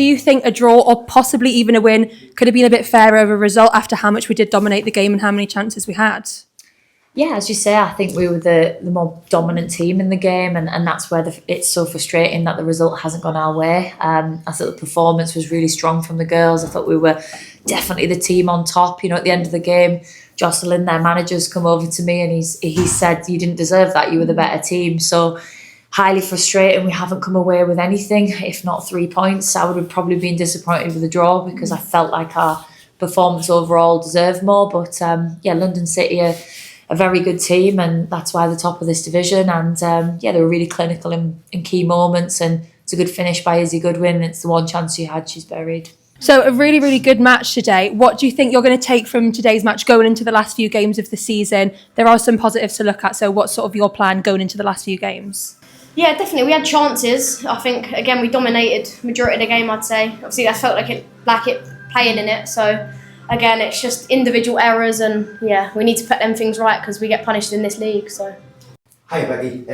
Do you think a draw or possibly even a win could have been a bit fairer of a result after how much we did dominate the game and how many chances we had? Yeah, as you say, I think we were the more dominant team in the game, and that's where it's so frustrating that the result hasn't gone our way. I thought the performance was really strong from the girls. I thought we were definitely the team on top. At the end of the game, Jocelyn, their manager's come over to me and he said, "You didn't deserve that, you were the better team." So highly frustrating. We haven't come away with anything, if not 3 points. I would have probably been disappointed with the draw because I felt like our performance overall deserved more. But London City are a very good team, and that's why they're top of this division. And they were really clinical in key moments, and it's a good finish by Izzy Goodwin. It's the one chance she had, she's buried. So a really, really good match today. What do you think you're going to take from today's match going into the last few games of the season? There are some positives to look at. So what's sort of your plan going into the last few games? Yeah, definitely. We had chances. I think, again, we dominated majority of the game, I'd say. Obviously, I felt like it playing in it. So, again, it's just individual errors, and, we need to put them things right because we get punished in this league. So. Hi, Becky.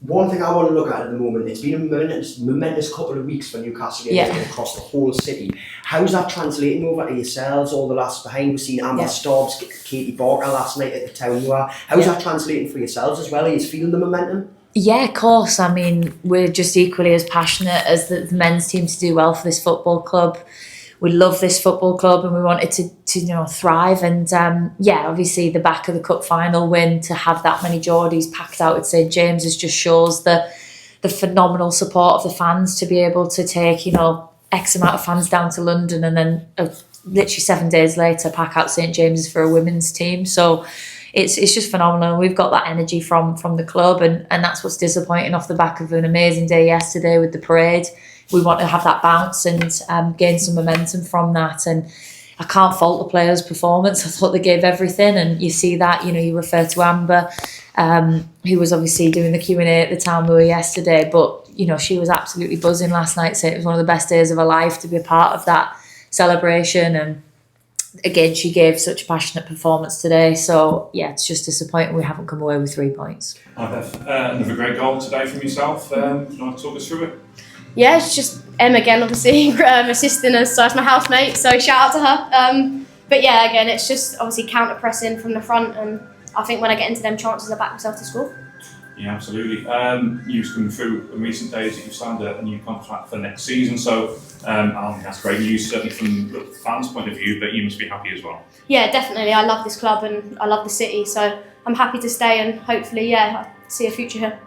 One thing I want to look at the moment, it's been a momentous couple of weeks for Newcastle United across the whole city. How's that translating over to yourselves, all the lads behind? We've seen Amber Stobbs, Katie Barker last night at the Town Moor. How's that translating for yourselves as well? Are you feeling the momentum? Yeah, of course. I mean, we're just equally as passionate as the men's team to do well for this football club. We love this football club and we want it to thrive. And obviously the back of the cup final win, to have that many Geordies packed out at St James's just shows the phenomenal support of the fans to be able to take X amount of fans down to London and then literally 7 days later pack out St James's for a women's team. So it's just phenomenal. We've got that energy from the club, and that's what's disappointing off the back of an amazing day yesterday with the parade. We want to have that bounce and gain some momentum from that. And I can't fault the players' performance. I thought they gave everything, and you see that. You refer to Amber, who was obviously doing the Q&A at the Town Moor yesterday, but she was absolutely buzzing last night. So it was one of the best days of her life to be a part of that celebration. And again, she gave such a passionate performance today. So, it's just disappointing we haven't come away with 3 points. Hi, Beth. Another great goal today from yourself. Do you want to talk us through it? Yeah, it's just Em again, obviously, assisting us. So it's my housemate, so shout out to her. But yeah, again, it's just obviously counter-pressing from the front. And I think when I get into them chances, I back myself to score. Yeah, absolutely. News coming through in recent days that you've signed a new contract for next season. So I think that's great news, certainly from the fans' point of view, but you must be happy as well. Yeah, definitely. I love this club and I love the city. So I'm happy to stay and hopefully, I see a future here.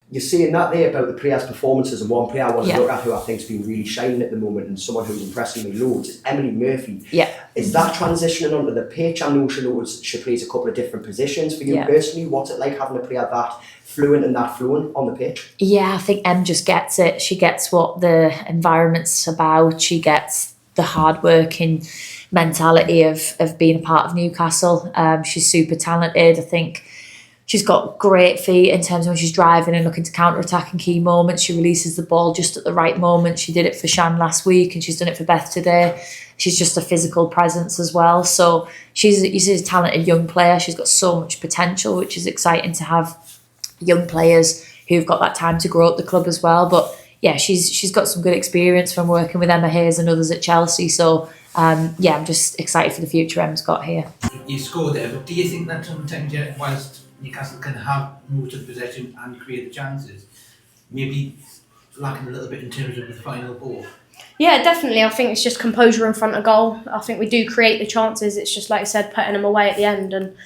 You're saying that there about the players' performances, and one player I want to look at who I think's been really shining at the moment and someone who's impressing me loads is Emily Murphy. Yeah. Is that transitioning onto the pitch? I know she plays a couple of different positions. For you personally, what's it like having a player that fluent and that flowing on the pitch? Yeah, I think Em just gets it. She gets what the environment's about. She gets the hard-working mentality of being a part of Newcastle. She's super talented. I think she's got great feet in terms of when she's driving and looking to counter-attack in key moments. She releases the ball just at the right moment. She did it for Shan last week and she's done it for Beth today. She's just a physical presence as well. So she's a talented young player. She's got so much potential, which is exciting to have young players who've got that time to grow up the club as well. But yeah, she's got some good experience from working with Emma Hayes and others at Chelsea. So I'm just excited for the future Emma's got here. You scored there, but do you think that sometimes, whilst Newcastle can have most of the possession and create the chances, maybe lacking a little bit in terms of the final ball? Yeah, definitely. I think it's just composure in front of goal. I think we do create the chances. It's just, like I said, putting them away at the end. And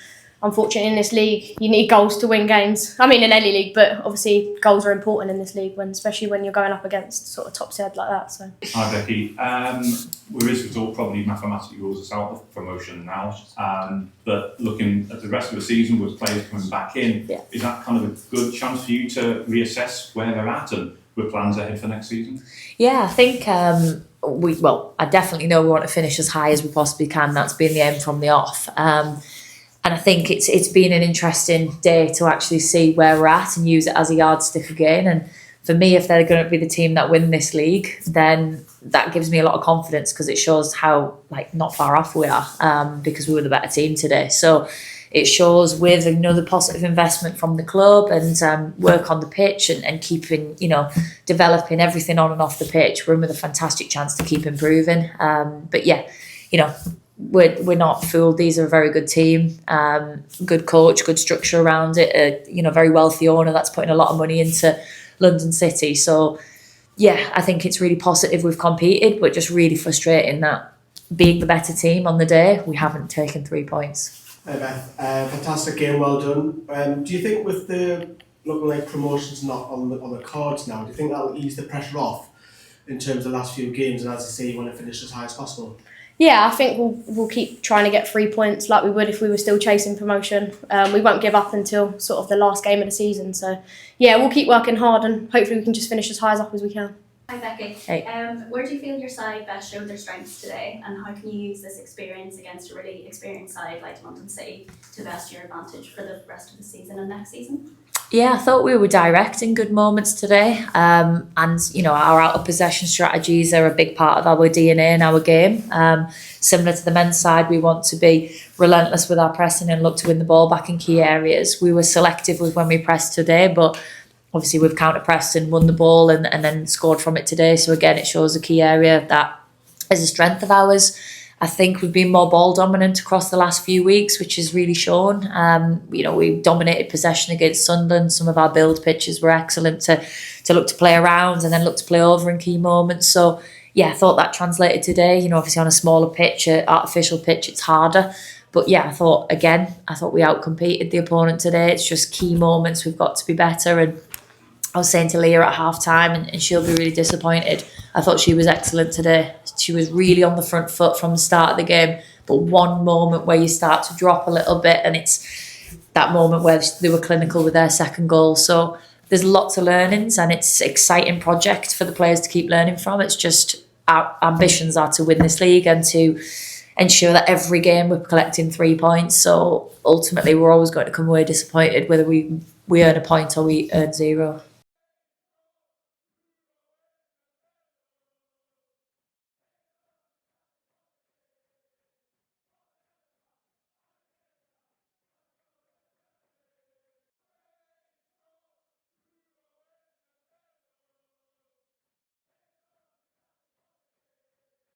unfortunately, in this league, you need goals to win games. I mean, in any league, but obviously goals are important in this league, especially when you're going up against sort of top side like that. So. Hi, Becky. This result probably mathematically rules us out of promotion now. But looking at the rest of the season with players coming back in, is that kind of a good chance for you to reassess where they're at and with plans ahead for next season? Yeah, I think I definitely know we want to finish as high as we possibly can. That's been the aim from the off. And I think it's been an interesting day to actually see where we're at and use it as a yardstick again. And for me, if they're going to be the team that win this league, then that gives me a lot of confidence because it shows how not far off we are because we were the better team today. So it shows with another positive investment from the club and work on the pitch and keeping, developing everything on and off the pitch, we're in with a fantastic chance to keep improving. But yeah, we're not fooled. These are a very good team, good coach, good structure around it, very wealthy owner that's putting a lot of money into London City. So yeah, I think it's really positive we've competed, but just really frustrating that being the better team on the day, we haven't taken 3 points. Hi Beth, fantastic game, well done. Do you think with the looking like promotions not on the cards now, do you think that'll ease the pressure off in terms of the last few games, and as you say, you want to finish as high as possible? Yeah, I think we'll keep trying to get 3 points like we would if we were still chasing promotion. We won't give up until sort of the last game of the season. So yeah, we'll keep working hard and hopefully we can just finish as high up as we can. Hi Becky. Hey. Where do you feel your side best showed their strengths today, and how can you use this experience against a really experienced side like London City to best your advantage for the rest of the season and next season? Yeah, I thought we were direct in good moments today. And, our out of possession strategies are a big part of our DNA and our game. Similar to the men's side, we want to be relentless with our pressing and look to win the ball back in key areas. We were selective with when we pressed today, but obviously we've counter-pressed and won the ball and then scored from it today. So again, it shows a key area that is a strength of ours. I think we've been more ball dominant across the last few weeks, which has really shown. We dominated possession against Sunderland. Some of our build pitches were excellent to look to play around and then look to play over in key moments. So yeah, I thought that translated today. Obviously on a smaller pitch, an artificial pitch, it's harder. But yeah, I thought we outcompeted the opponent today. It's just key moments we've got to be better. And I was saying to Leah at half time, and she'll be really disappointed. I thought she was excellent today. She was really on the front foot from the start of the game. But one moment where you start to drop a little bit, and it's that moment where they were clinical with their second goal. So there's lots of learnings, and it's an exciting project for the players to keep learning from. It's just our ambitions are to win this league and to ensure that every game we're collecting 3 points. So ultimately, we're always going to come away disappointed whether we earn a point or we earn 0.